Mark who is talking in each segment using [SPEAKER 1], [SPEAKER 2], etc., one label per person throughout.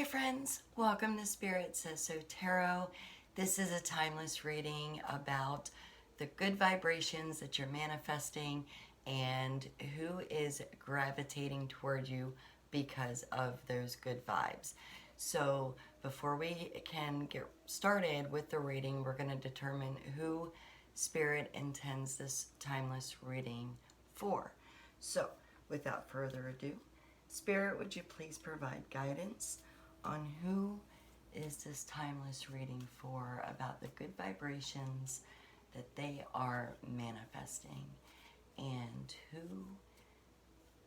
[SPEAKER 1] Hi friends, welcome to Spirit Says So Tarot. This is a timeless reading about the good vibrations that you're manifesting and who is gravitating toward you because of those good vibes. So before we can get started with the reading, we're going to determine who Spirit intends this timeless reading for. So without further ado, Spirit, would you please provide guidance on who is this timeless reading for, about the good vibrations that they are manifesting and who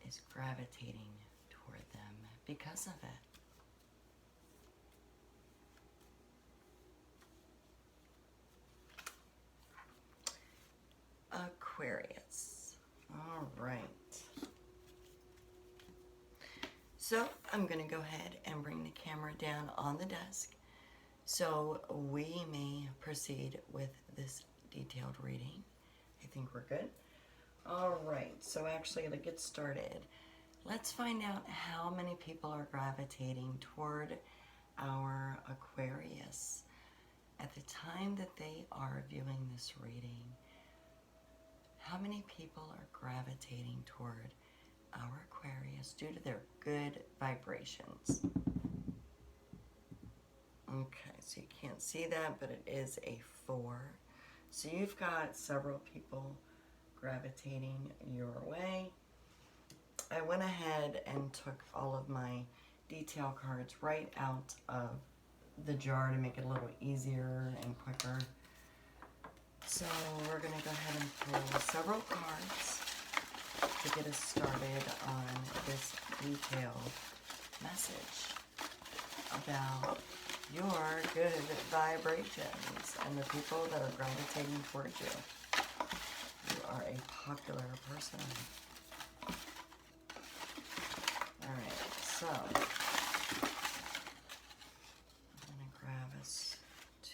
[SPEAKER 1] is gravitating toward them because of it. Aquarius. All right. So I'm going to go ahead and bring the camera down on the desk so we may proceed with this detailed reading. I think we're good. All right, so actually to get started, let's find out how many people are gravitating toward our Aquarius at the time that they are viewing this reading. How many people are gravitating toward our Aquarius due to their good vibrations? Okay, so you can't see that, but it is a 4. So you've got several people gravitating your way. I went ahead and took all of my detail cards right out of the jar to make it a little easier and quicker. So we're going to go ahead and pull several cards to get us started on this detailed message about your good vibrations and the people that are gravitating towards you. You are a popular person. Alright, so I'm going to grab us 2.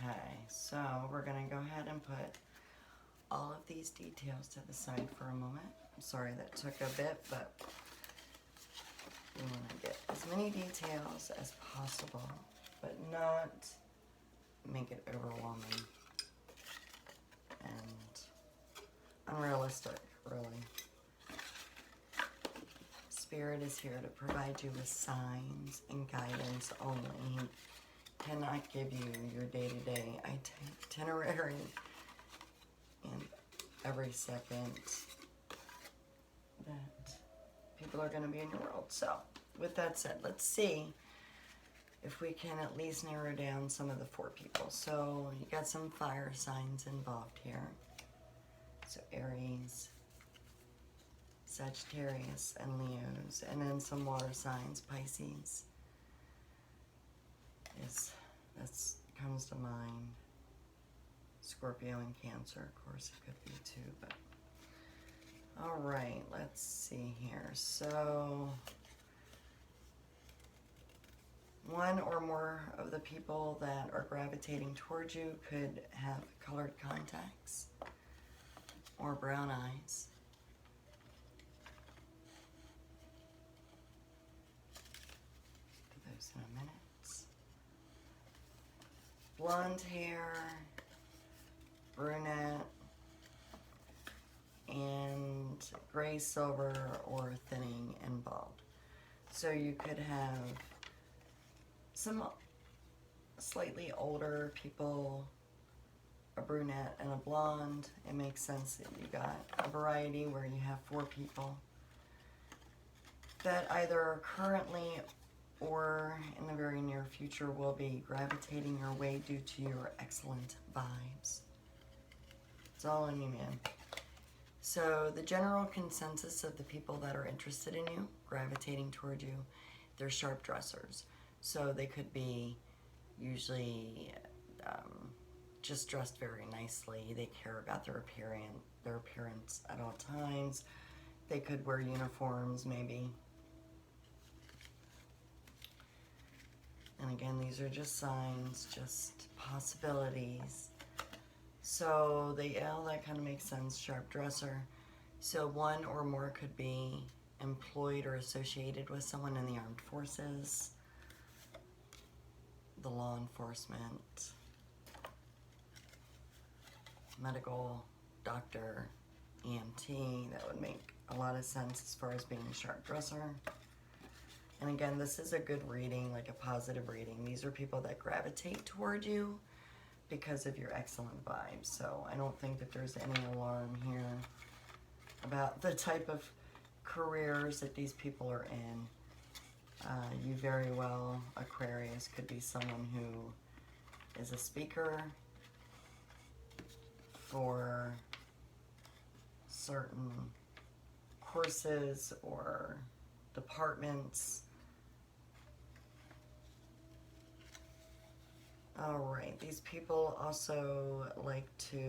[SPEAKER 1] Okay, so we're going to go ahead and put all of these details to the side for a moment. I'm sorry that took a bit, but we want to get as many details as possible, but not make it overwhelming and unrealistic, really. Spirit is here to provide you with signs and guidance only. Cannot give you your day-to-day itinerary in every second that people are going to be in your world. So with that said, let's see if we can at least narrow down some of the 4 people. So you got some fire signs involved here. So Aries, Sagittarius, and Leos, and then some water signs, Pisces. That comes to mind. Scorpio and Cancer, of course, it could be too, but all right, let's see here. So 1 or more of the people that are gravitating towards you could have colored contacts or brown eyes. Do those in a minute. Blonde hair, brunette, and gray, silver, or thinning and bald. So you could have some slightly older people, a brunette and a blonde. It makes sense that you got a variety where you have 4 people. that either currently or in the very near future will be gravitating your way due to your excellent vibes. It's all in you, man. So the general consensus of the people that are interested in you, gravitating toward you, they're sharp dressers. So they could be usually just dressed very nicely. They care about their appearance at all times. They could wear uniforms, maybe. And again, these are just signs, just possibilities. So that kind of makes sense, sharp dresser. So one or more could be employed or associated with someone in the armed forces, the law enforcement, medical, doctor, EMT. That would make a lot of sense as far as being a sharp dresser. And again, this is a good reading, like a positive reading. These are people that gravitate toward you because of your excellent vibes. So I don't think that there's any alarm here about the type of careers that these people are in. You very well, Aquarius, could be someone who is a speaker for certain courses or departments. All right, these people also like to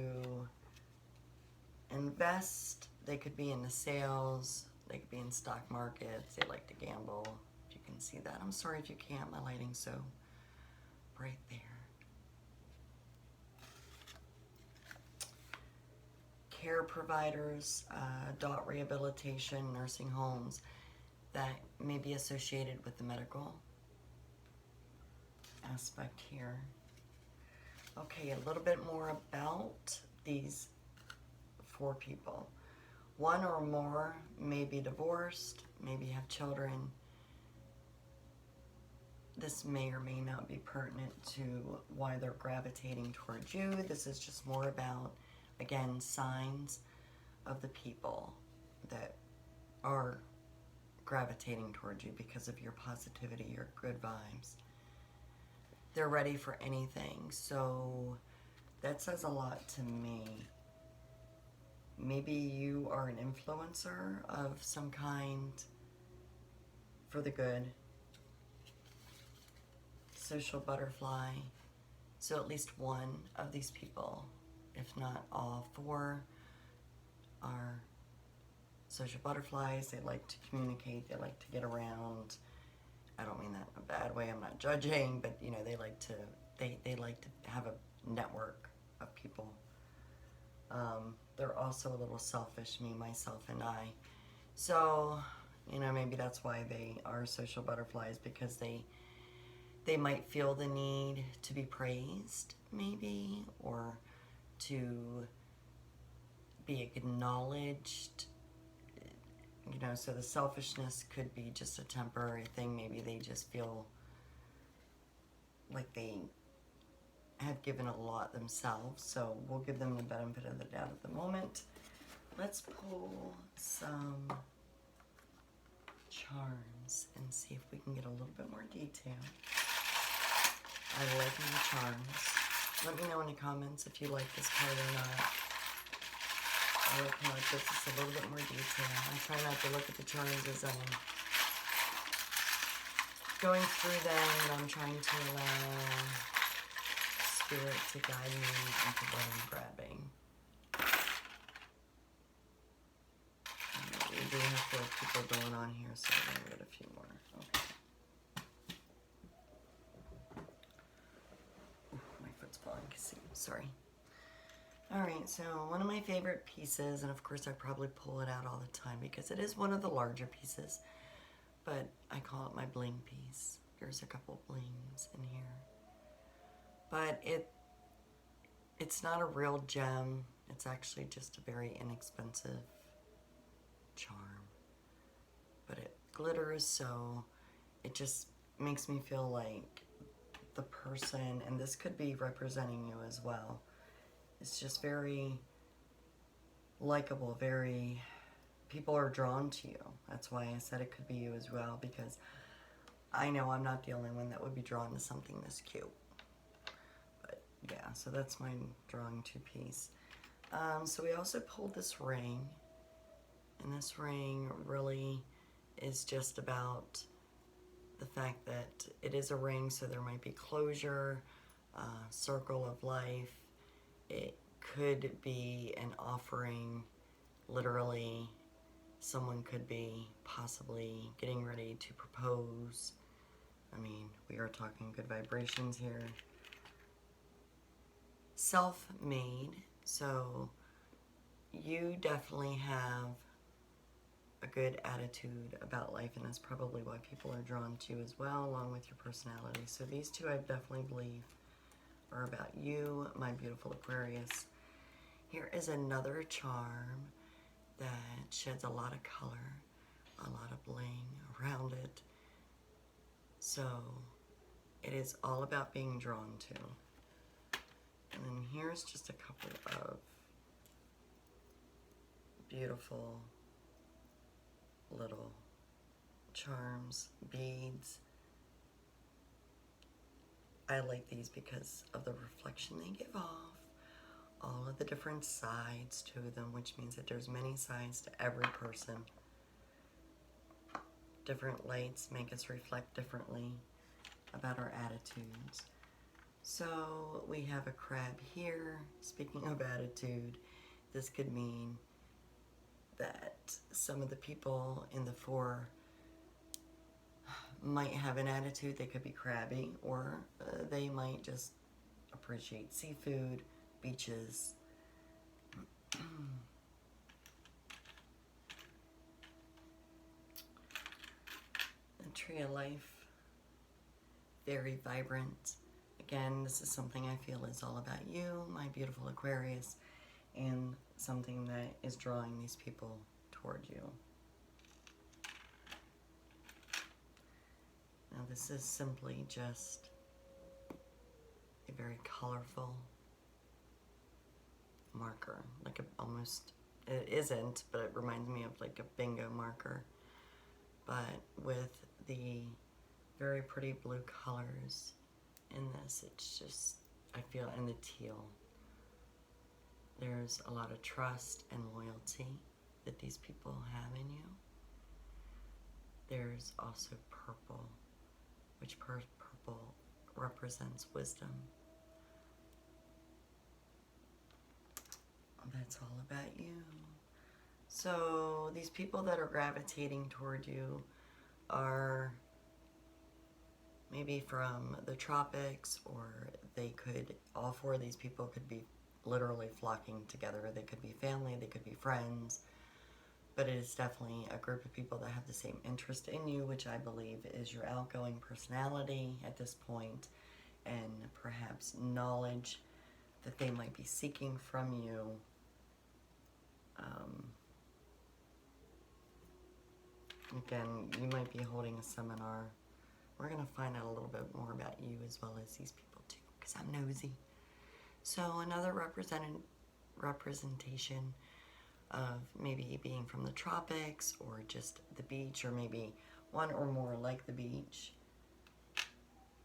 [SPEAKER 1] invest. They could be in the sales, they could be in stock markets, they like to gamble. If you can see that. I'm sorry if you can't, my lighting's so bright there. Care providers, adult rehabilitation, nursing homes that may be associated with the medical aspect here. Okay, a little bit more about these 4 people. One or more may be divorced, maybe have children. This may or may not be pertinent to why they're gravitating towards you. This is just more about, again, signs of the people that are gravitating towards you because of your positivity, your good vibes. They're ready for anything. So that says a lot to me. Maybe you are an influencer of some kind for the good. Social butterfly. So at least one of these people, if not all 4, are social butterflies. They like to communicate. They like to get around. I don't mean that in a bad way. I'm not judging, but you know, they like to have a network of people. They're also a little selfish, me, myself, and I. So, you know, maybe that's why they are social butterflies, because they might feel the need to be praised, maybe, or to be acknowledged. You know, so the selfishness could be just a temporary thing. Maybe they just feel like they have given a lot themselves. So we'll give them the benefit of the doubt at the moment. Let's pull some charms and see if we can get a little bit more detail. I like the charms. Let me know in the comments if you like this card or not. I like how it gives us a little bit more detail. I try not to look at the charms as I'm going through them, and I'm trying to allow Spirit to guide me into what I'm grabbing. We do have 4 people going on here, so we're going to get a few more. Okay. Ooh, my foot's falling. Sorry. Alright, so one of my favorite pieces, and of course I probably pull it out all the time because it is one of the larger pieces, but I call it my bling piece. There's a couple blings in here. But it's not a real gem. It's actually just a very inexpensive charm. But it glitters, so it just makes me feel like the person, and this could be representing you as well, it's just very likable, very people are drawn to you. That's why I said it could be you as well, because I know I'm not the only one that would be drawn to something this cute. But yeah, so that's my drawing two piece. So we also pulled this ring, and this ring really is just about the fact that it is a ring, so there might be closure, circle of life. It could be an offering, literally. Someone could be possibly getting ready to propose. I mean, we are talking good vibrations here. Self-made, so you definitely have a good attitude about life, and that's probably why people are drawn to you as well, along with your personality. So these two I definitely believe are about you, my beautiful Aquarius. Here is another charm that sheds a lot of color, a lot of bling around it. So it is all about being drawn to. And then here's just a couple of beautiful little charms, beads. I like these because of the reflection they give off, all of the different sides to them, which means that there's many sides to every person. Different lights make us reflect differently about our attitudes. So we have a crab here. Speaking of attitude, this could mean that some of the people in the four might have an attitude. They could be crabby, or they might just appreciate seafood, beaches. The tree of life, very vibrant. Again, this is something I feel is all about you, my beautiful Aquarius, and something that is drawing these people toward you. Now this is simply just a very colorful marker, like almost, it isn't, but it reminds me of like a bingo marker, but with the very pretty blue colors in this. It's just, I feel, in the teal, there's a lot of trust and loyalty that these people have in you. There's also purple, which purple represents wisdom. That's all about you. So these people that are gravitating toward you are maybe from the tropics, or they could, all four of these people could be literally flocking together. They could be family, they could be friends, but it is definitely a group of people that have the same interest in you, which I believe is your outgoing personality at this point, and perhaps knowledge that they might be seeking from you. Again, you might be holding a seminar. We're going to find out a little bit more about you as well as these people too, because I'm nosy. So another representation of maybe being from the tropics, or just the beach, or maybe one or more like the beach,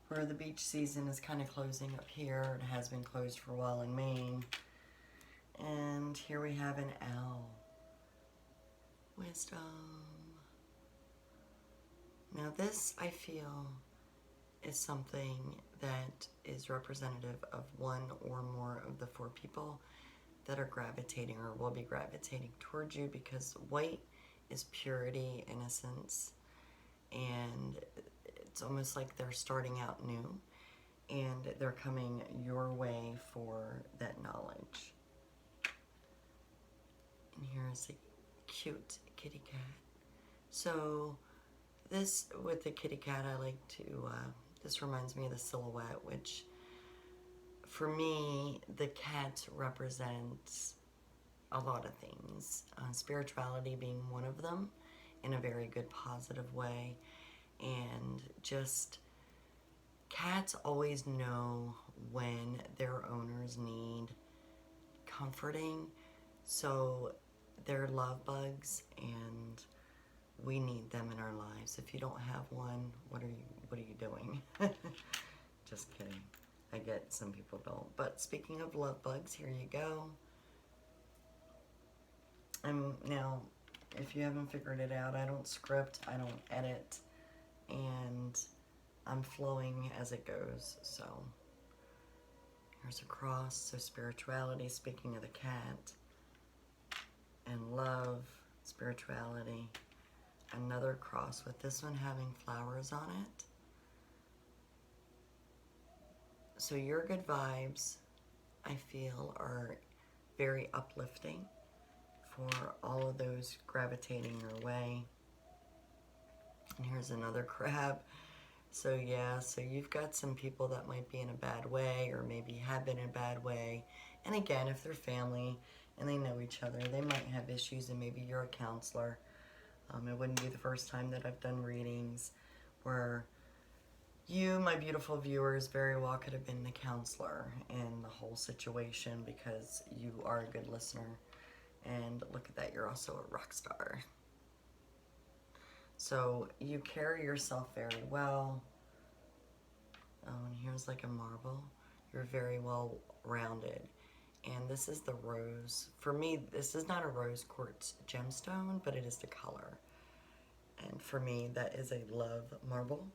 [SPEAKER 1] where the beach season is kind of closing up here. It has been closed for a while in Maine. And here we have an owl. Wisdom. Now this, I feel, is something that is representative of one or more of the four people that are gravitating or will be gravitating towards you, because white is purity, innocence, and it's almost like they're starting out new, and they're coming your way for that knowledge. And here's a cute kitty cat. So this, with the kitty cat, I like to, this reminds me of the silhouette, which for me, the cat represents a lot of things. Spirituality being one of them, in a very good, positive way. And just, cats always know when their owners need comforting. So they're love bugs, and we need them in our lives. If you don't have one, what are you doing? Just kidding. I get some people don't. But speaking of love bugs, here you go. And now, if you haven't figured it out, I don't script, I don't edit, and I'm flowing as it goes. So here's a cross. So spirituality, speaking of the cat, and love, spirituality. Another cross with this one having flowers on it. So your good vibes, I feel, are very uplifting for all of those gravitating your way. And here's another crab. So yeah, so you've got some people that might be in a bad way, or maybe have been in a bad way. And again, if they're family and they know each other, they might have issues, and maybe you're a counselor. It wouldn't be the first time that I've done readings where you, my beautiful viewers, very well could have been the counselor in the whole situation, because you are a good listener. And look at that, you're also a rock star. So you carry yourself very well. Oh, and here's like a marble. You're very well rounded. And this is the rose. For me, this is not a rose quartz gemstone, but it is the color. And for me, that is a love marble.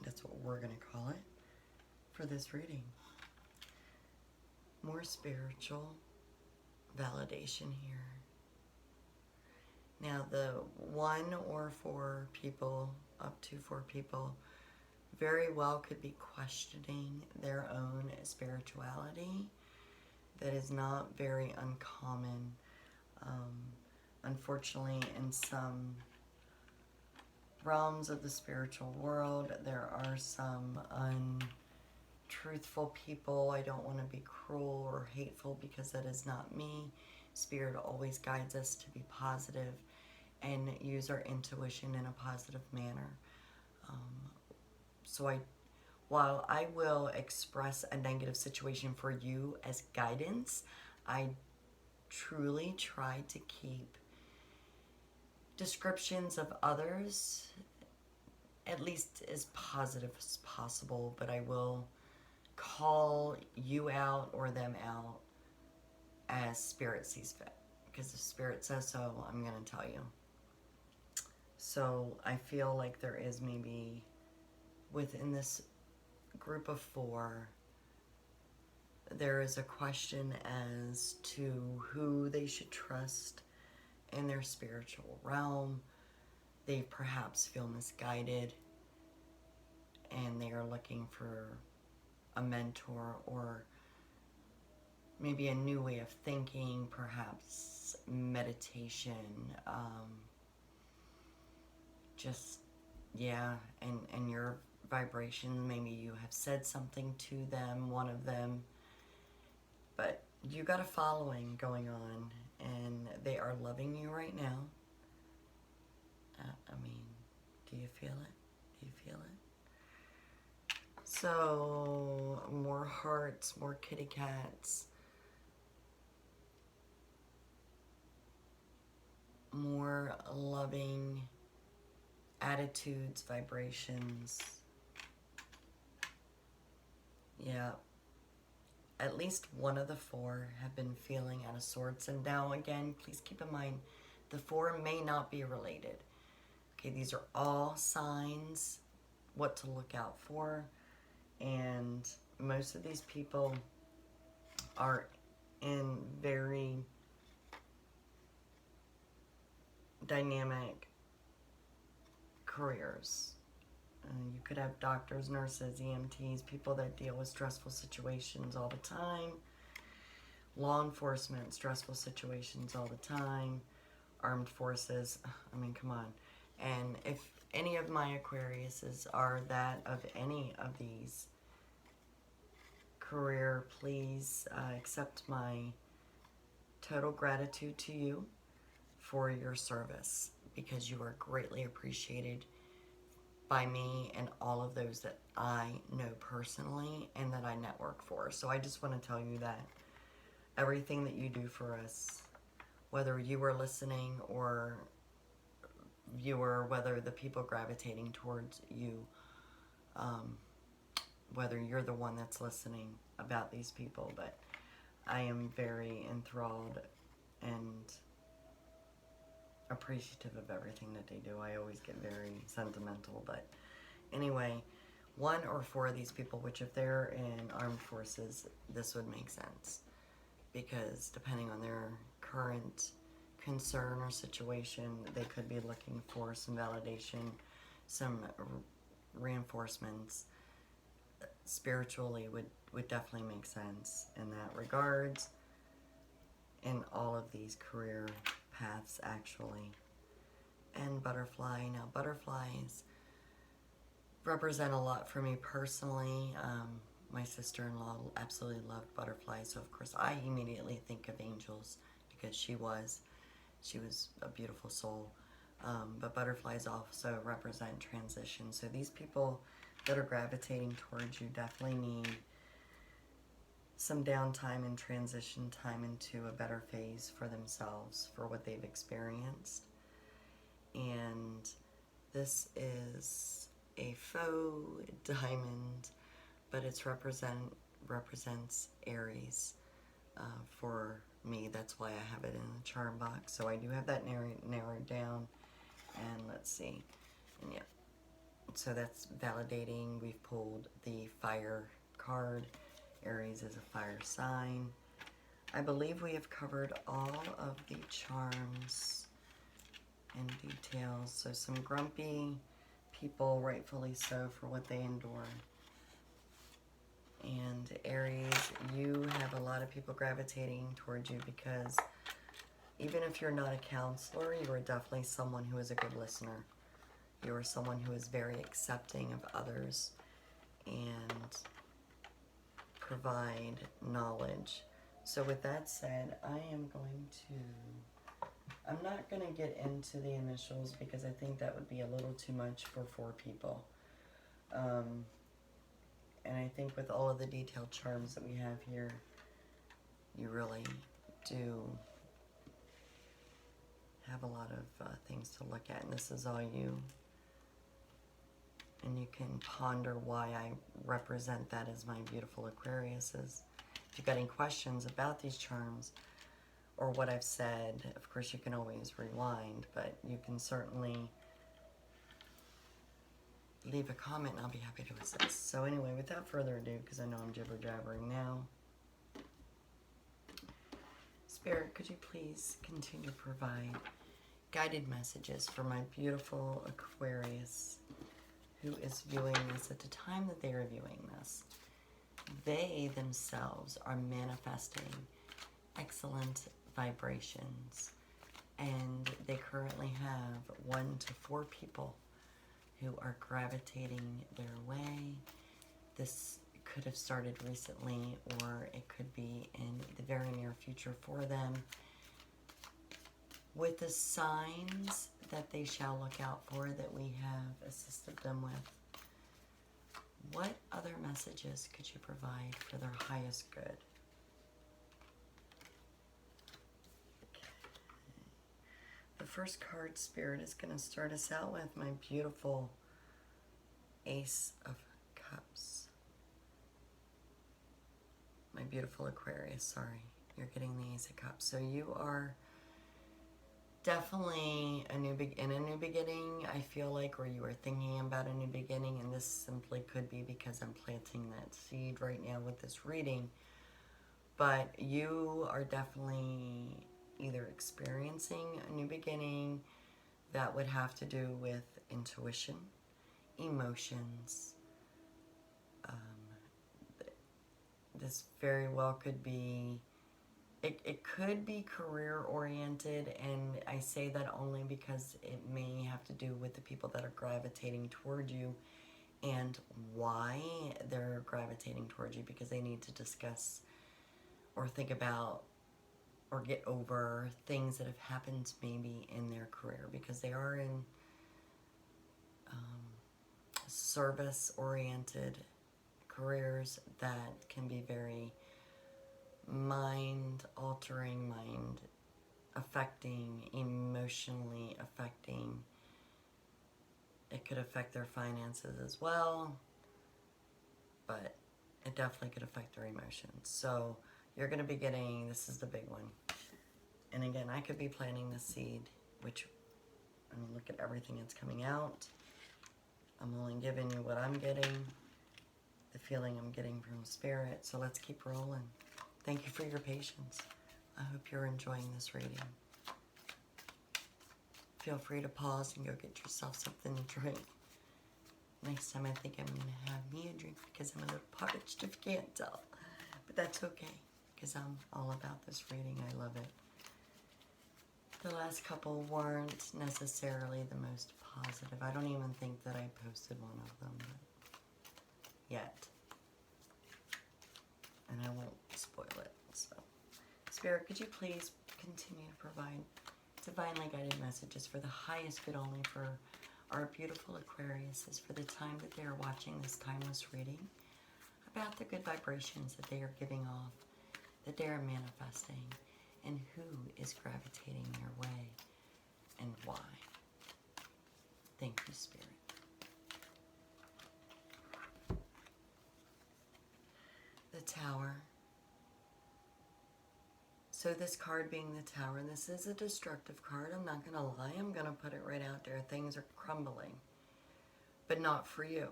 [SPEAKER 1] That's what we're going to call it for this reading. More spiritual validation here. Now, the 1 or 4 people, up to 4 people, very well could be questioning their own spirituality. That is not very uncommon. Unfortunately, in some realms of the spiritual world, there are some untruthful people. I don't want to be cruel or hateful, because that is not me. Spirit always guides us to be positive and use our intuition in a positive manner. While I will express a negative situation for you as guidance, I truly try to keep descriptions of others at least as positive as possible, but I will call you out or them out as Spirit sees fit, because if Spirit says so, I'm going to tell you. So I feel like there is maybe within this group of 4, there is a question as to who they should trust in their spiritual realm. They perhaps feel misguided, and they are looking for a mentor, or maybe a new way of thinking, perhaps meditation, just, yeah, and your vibration, maybe you have said something to them, one of them, but you got a following going on, and they are loving you right now. I mean, do you feel it? Do you feel it? So, more hearts, more kitty cats, more loving attitudes, vibrations. Yeah. At least one of the 4 have been feeling out of sorts. And now, again, please keep in mind, the 4 may not be related. Okay, these are all signs, what to look out for. And most of these people are in very dynamic careers. You could have doctors, nurses, EMTs, people that deal with stressful situations all the time. Law enforcement, stressful situations all the time. Armed forces, I mean, come on. And if any of my Aquariuses are that of any of these career, please accept my total gratitude to you for your service, because you are greatly appreciated by me and all of those that I know personally and that I network for. So I just want to tell you that everything that you do for us, whether you were listening or viewer, whether the people gravitating towards you, whether you're the one that's listening about these people. But I am very enthralled and appreciative of everything that they do. I always get very sentimental, but anyway, one or four of these people, which if they're in armed forces, this would make sense, because depending on their current concern or situation, they could be looking for some validation, some reinforcements. Spiritually would definitely make sense in that regards, in all of these career paths actually. And butterfly, now butterflies represent a lot for me personally. My sister-in-law absolutely loved butterflies, so of course I immediately think of angels, because she was a beautiful soul. But butterflies also represent transition. So these people that are gravitating towards you definitely need some downtime and transition time into a better phase for themselves, for what they've experienced. And this is a faux diamond, but it's represents Aries for me. That's why I have it in the charm box. So I do have that narrowed down. And let's see. And yeah, so that's validating. We've pulled the fire card. Aries is a fire sign. I believe we have covered all of the charms and details. So some grumpy people, rightfully so, for what they endure. And Aries, you have a lot of people gravitating towards you, because even if you're not a counselor, you are definitely someone who is a good listener. You are someone who is very accepting of others and provide knowledge. So with that said, I'm not going to get into the initials, because I think that would be a little too much for 4 people. And I think with all of the detailed charms that we have here, you really do have a lot of things to look at. And this is all you. And you can ponder why I represent that as my beautiful Aquariuses. If you've got any questions about these charms or what I've said, of course you can always rewind, but you can certainly leave a comment and I'll be happy to assist. So anyway, without further ado, because I know I'm jibber-jabbering now, Spirit, could you please continue to provide guided messages for my beautiful Aquarius who is viewing this at the time that they are viewing this? They themselves are manifesting excellent vibrations, and they currently have 1 to 4 people who are gravitating their way. This could have started recently, or it could be in the very near future for them, with the signs that they shall look out for that we have assisted them with. What other messages could you provide for their highest good? Okay. The first card, Spirit, is going to start us out with my beautiful Ace of Cups. My beautiful Aquarius, sorry. You're getting the Ace of Cups. So you are definitely in a new beginning, I feel like, or you are thinking about a new beginning, and this simply could be because I'm planting that seed right now with this reading. But you are definitely either experiencing a new beginning that would have to do with intuition, emotions. This very well could be, it could be career oriented, and I say that only because it may have to do with the people that are gravitating toward you and why they're gravitating towards you, because they need to discuss or think about or get over things that have happened maybe in their career, because they are in service-oriented careers that can be very mind-altering, mind affecting, emotionally affecting. It could affect their finances as well, but it definitely could affect their emotions. So you're going to be getting, this is the big one. And again, I could be planting the seed, which, I mean, look at everything that's coming out. I'm only giving you what I'm getting, the feeling I'm getting from Spirit. So let's keep rolling. Thank you for your patience. I hope you're enjoying this reading. Feel free to pause and go get yourself something to drink. Next time I think I'm going to have me a drink because I'm a little parched if you can't tell. But that's okay because I'm all about this reading. I love it. The last couple weren't necessarily the most positive. I don't even think that I posted one of them yet. And I won't spoil it. So, Spirit, could you please continue to provide divinely guided messages for the highest good only for our beautiful Aquariuses for the time that they are watching this timeless reading, about the good vibrations that they are giving off, that they are manifesting, and who is gravitating their way and why. Thank you, Spirit. The Tower. So this card being the Tower, this is a destructive card. I'm not going to lie. I'm going to put it right out there. Things are crumbling, but not for you.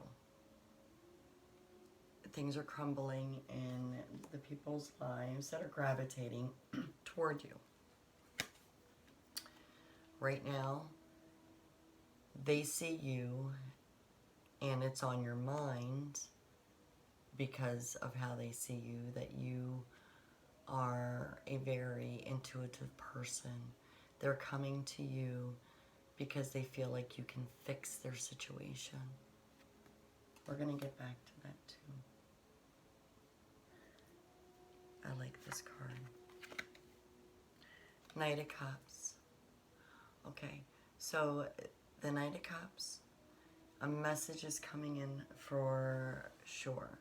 [SPEAKER 1] Things are crumbling in the people's lives that are gravitating toward you. Right now, they see you, and it's on your mind because of how they see you, that you are a very intuitive person. They're coming to you because they feel like you can fix their situation. We're going to get back to that too. I like this card. Knight of Cups. Okay, so the Knight of Cups, a message is coming in for sure.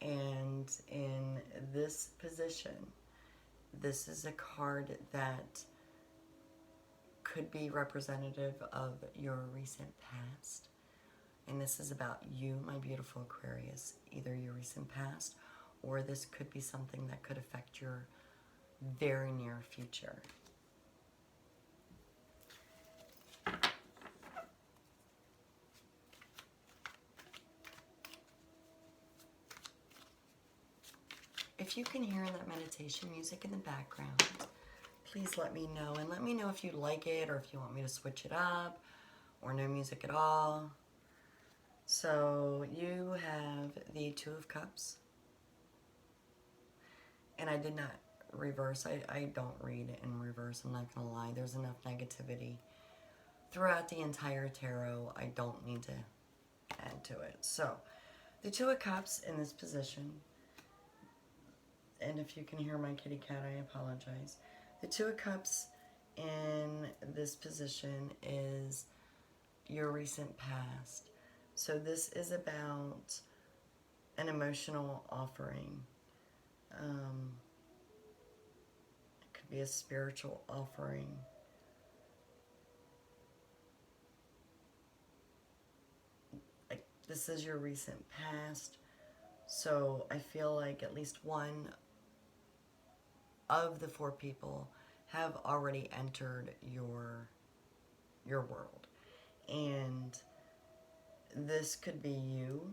[SPEAKER 1] And in this position, this is a card that could be representative of your recent past. And this is about you, my beautiful Aquarius, either your recent past, or this could be something that could affect your very near future. If you can hear that meditation music in the background, please let me know. And let me know if you like it or if you want me to switch it up or no music at all. So you have the Two of Cups. And I did not reverse. I don't read it in reverse. I'm not going to lie. There's enough negativity throughout the entire tarot. I don't need to add to it. So the Two of Cups in this position. And if you can hear my kitty cat, I apologize. The Two of Cups in this position is your recent past. So this is about an emotional offering. It could be a spiritual offering. This is your recent past. So I feel like at least one of the four people have already entered your world. And this could be you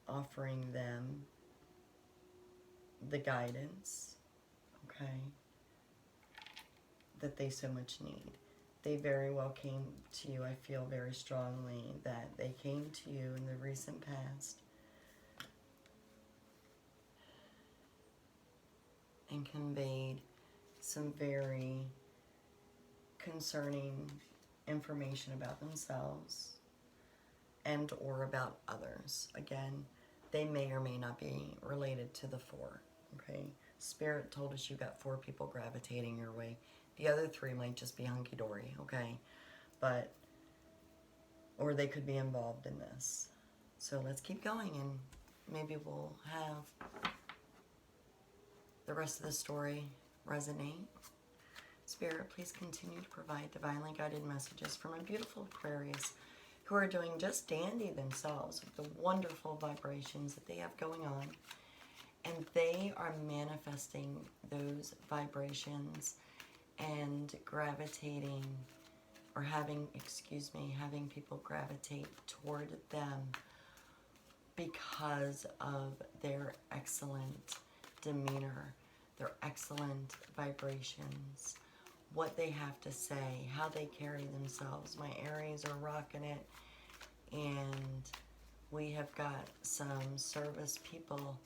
[SPEAKER 1] offering them the guidance, okay, that they so much need. They very well came to you. I feel very strongly that they came to you in the recent past and conveyed some very concerning information about themselves and or about others. Again, they may or may not be related to the four, okay? Spirit told us you got four people gravitating your way. The other three might just be hunky-dory, okay? But, or they could be involved in this. So let's keep going and maybe we'll have the rest of the story resonate. Spirit, please continue to provide divinely guided messages for my beautiful Aquarius who are doing just dandy themselves with the wonderful vibrations that they have going on. And they are manifesting those vibrations and gravitating, or having people gravitate toward them because of their excellent demeanor, their excellent vibrations, what they have to say, how they carry themselves. My Aries are rocking it, and we have got some service people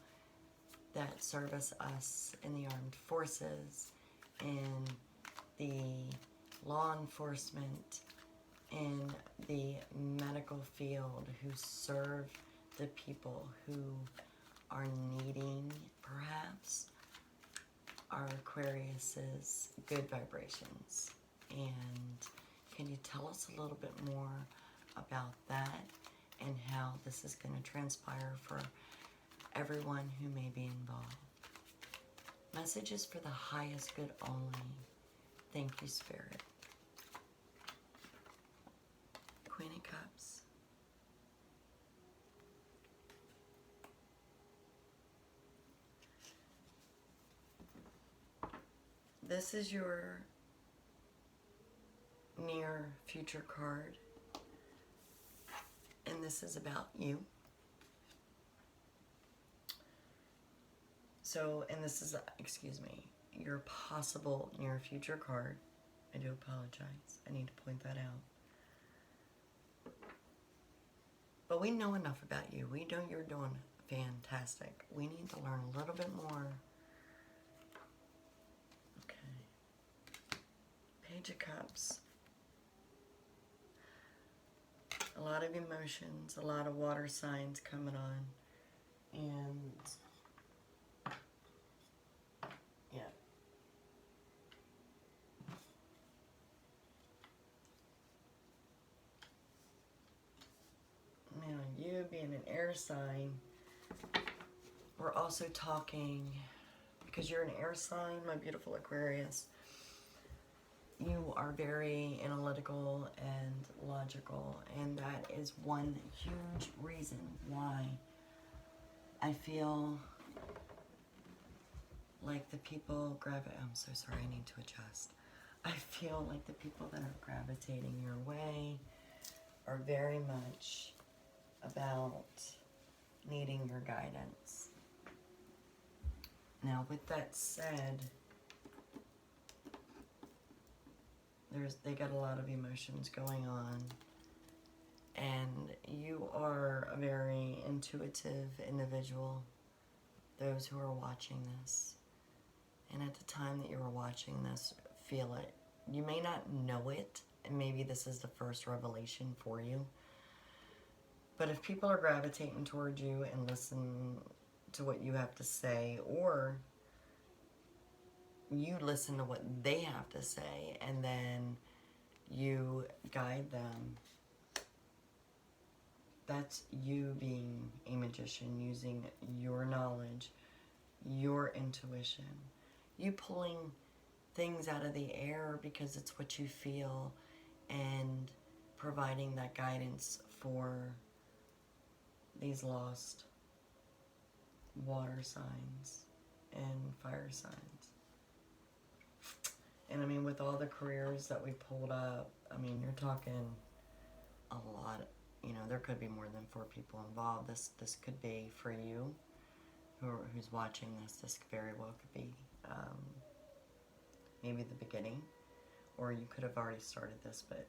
[SPEAKER 1] that service us in the armed forces, in the law enforcement, in the medical field, who serve the people who are needing, perhaps, our Aquarius's good vibrations. And can you tell us a little bit more about that and how this is going to transpire for everyone who may be involved? Messages for the highest good only. Thank you, Spirit. Queen of Cups. This is your near future card, and this is about you. So, and this is, your possible near future card. I do apologize. I need to point that out. But we know enough about you. We know you're doing fantastic. We need to learn a little bit more. Okay. Page of Cups. A lot of emotions, a lot of water signs coming on. And yeah. Now, you being an air sign, we're also talking, because you're an air sign, my beautiful Aquarius, you are very analytical and logical, and that is one huge reason why I feel like the people I'm so sorry, I need to adjust. I feel like the people that are gravitating your way are very much about needing your guidance. Now, with that said, they got a lot of emotions going on, and you are a very intuitive individual, those who are watching this. And at the time that you were watching this, feel it. You may not know it, and maybe this is the first revelation for you. But if people are gravitating toward you and listen to what you have to say, or you listen to what they have to say, and then you guide them, that's you being a magician, using your knowledge, your intuition. You pulling things out of the air because it's what you feel, and providing that guidance for these lost water signs and fire signs. And I mean, with all the careers that we pulled up, I mean, you're talking a lot. You know, there could be more than 4 people involved. This could be for you who's watching this. This very well could be maybe the beginning, or you could have already started this, but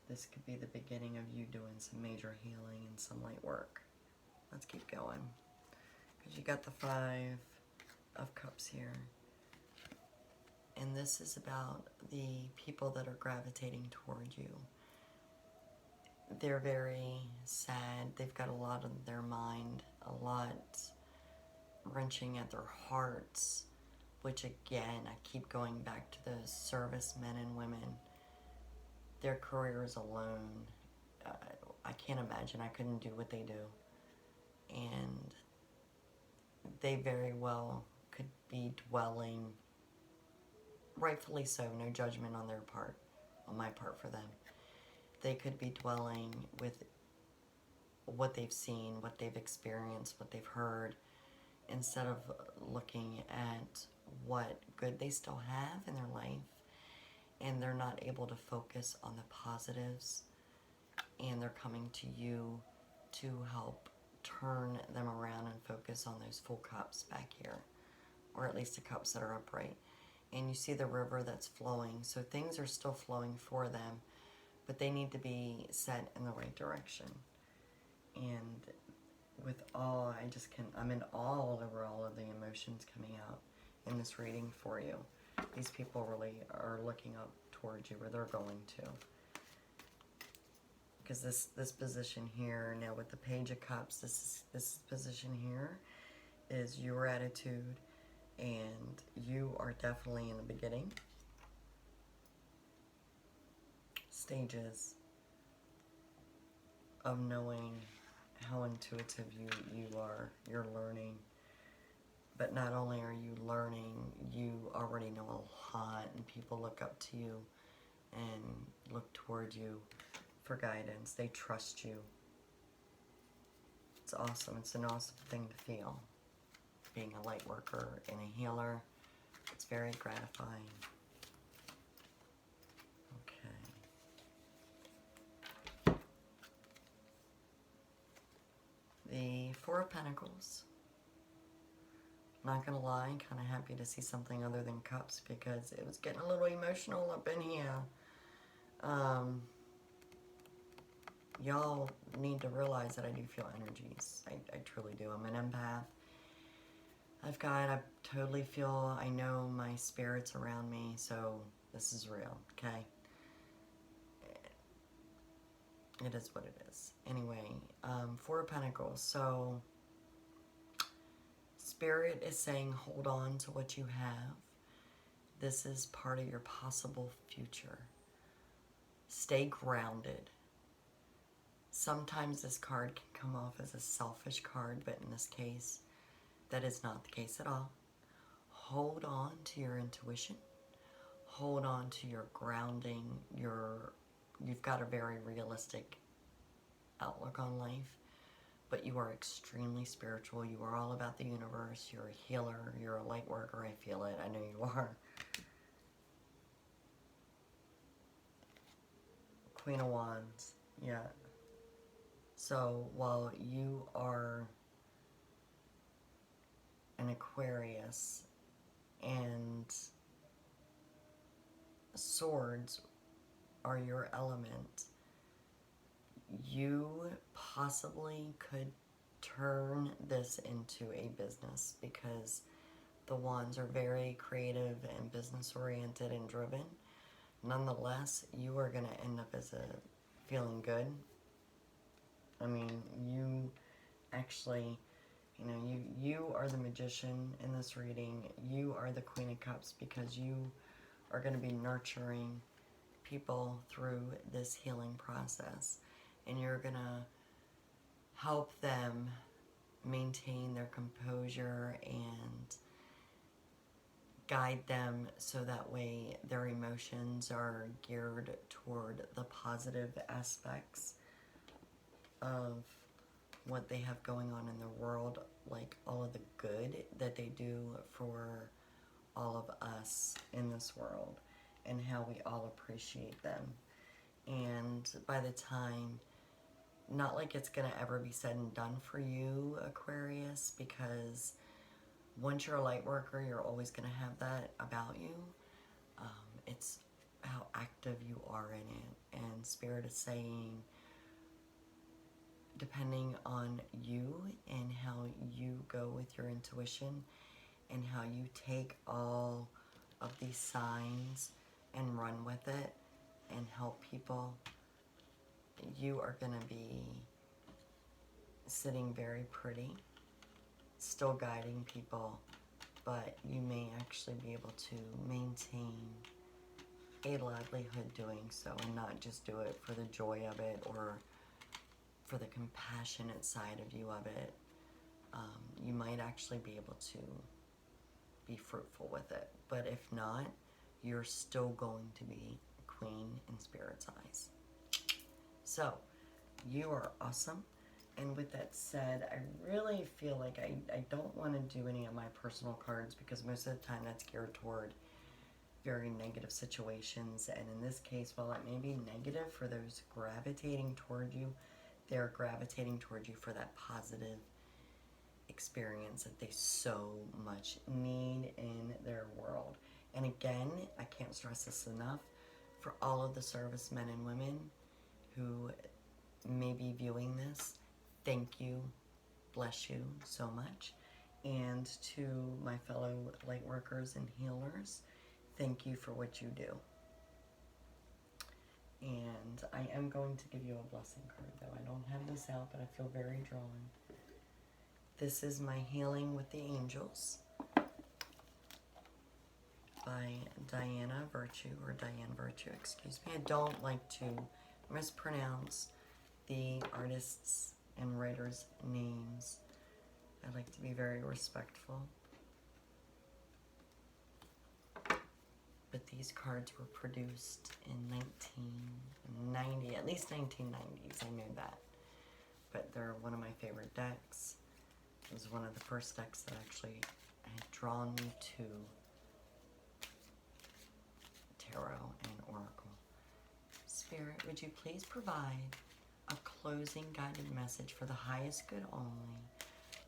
[SPEAKER 1] this could be the beginning of you doing some major healing and some light work. Let's keep going, because you got the 5 of Cups here. And this is about the people that are gravitating toward you. They're very sad. They've got a lot on their mind, a lot wrenching at their hearts, which again, I keep going back to those servicemen and women. Their careers alone, I can't imagine. I couldn't do what they do. And they very well could be dwelling rightfully so, no judgment on their part, on my part for them. They could be dwelling with what they've seen, what they've experienced, what they've heard, instead of looking at what good they still have in their life, and they're not able to focus on the positives, and they're coming to you to help turn them around and focus on those full cups back here, or at least the cups that are upright. And you see the river that's flowing, so things are still flowing for them, but they need to be set in the right direction. And with awe, I'm in awe over all of the emotions coming out in this reading for you. These people really are looking up towards you, or they're going to. Because this position here, now with the Page of Cups, this position here is your attitude, and you are definitely in the beginning stages of knowing how intuitive you are. You're learning. But not only are you learning, you already know a lot, and people look up to you and look toward you for guidance. They trust you. It's awesome. It's an awesome thing to feel. Being a light worker and a healer, it's very gratifying. Okay. The Four of Pentacles. Not gonna lie, kind of happy to see something other than cups, because it was getting a little emotional up in here. Y'all need to realize that I do feel energies. I truly do. I'm an empath. I totally feel, I know my spirit's around me, so this is real, okay? It is what it is. Anyway, Four of Pentacles. So, Spirit is saying hold on to what you have. This is part of your possible future. Stay grounded. Sometimes this card can come off as a selfish card, but in this case, that is not the case at all. Hold on to your intuition. Hold on to your grounding. You've got a very realistic outlook on life, but you are extremely spiritual. You are all about the universe. You're a healer. You're a light worker. I feel it. I know you are. Queen of Wands. Yeah. So while you are an Aquarius, and swords are your element, you possibly could turn this into a business, because the wands are very creative and business oriented and driven. Nonetheless, you are going to end up as feeling good. I mean, you actually, you are the magician in this reading. You are the Queen of Cups, because you are going to be nurturing people through this healing process. And you're going to help them maintain their composure and guide them so that way their emotions are geared toward the positive aspects of what they have going on in the world, like all of the good that they do for all of us in this world, and how we all appreciate them. And by the time, not like it's gonna ever be said and done for you, Aquarius, because once you're a light worker, you're always gonna have that about you. It's how active you are in it, and Spirit is saying, depending on you and how you go with your intuition and how you take all of these signs and run with it and help people, you are going to be sitting very pretty, still guiding people, but you may actually be able to maintain a livelihood doing so, and not just do it for the joy of it or for the compassionate side of you of it. You might actually be able to be fruitful with it. But if not, you're still going to be a queen in Spirit's eyes. So, you are awesome. And with that said, I really feel like I don't want to do any of my personal cards because most of the time that's geared toward very negative situations. And in this case, while it may be negative for those gravitating toward you, they're gravitating toward you for that positive experience that they so much need in their world. And again, I can't stress this enough, for all of the servicemen and women who may be viewing this, thank you, bless you so much. And to my fellow light workers and healers, thank you for what you do. And I am going to give you a blessing card, though. I don't have this out, but I feel very drawn. This is my Healing with the Angels by Diana Virtue, or Diane Virtue, excuse me. I don't like to mispronounce the artists' and writers' names. I like to be very respectful. But these cards were produced in 1990, at least 1990s, I knew that. But they're one of my favorite decks. It was one of the first decks that actually had drawn me to tarot and oracle. Spirit, would you please provide a closing guided message for the highest good only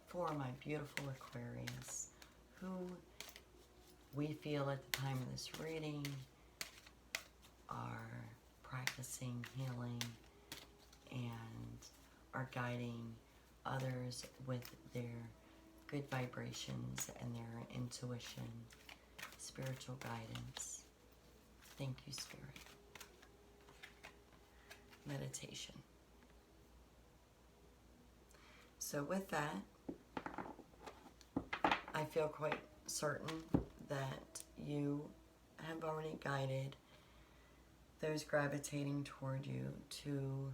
[SPEAKER 1] for my beautiful Aquarius, who we feel at the time of this reading are practicing healing and are guiding others with their good vibrations and their intuition, spiritual guidance. Thank you, Spirit. Meditation. So with that, I feel quite certain that you have already guided those gravitating toward you to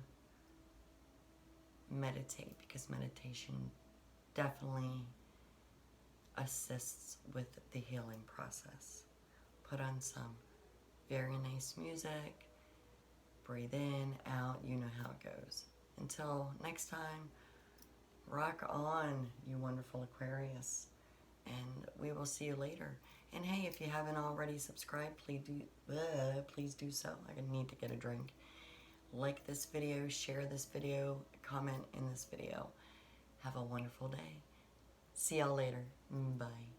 [SPEAKER 1] meditate, because meditation definitely assists with the healing process. Put on some very nice music, breathe in, out, you know how it goes. Until next time, rock on, you wonderful Aquarius, and we will see you later. And hey, if you haven't already subscribed, please do so. I need to get a drink. Like this video, share this video, comment in this video. Have a wonderful day. See y'all later. Bye.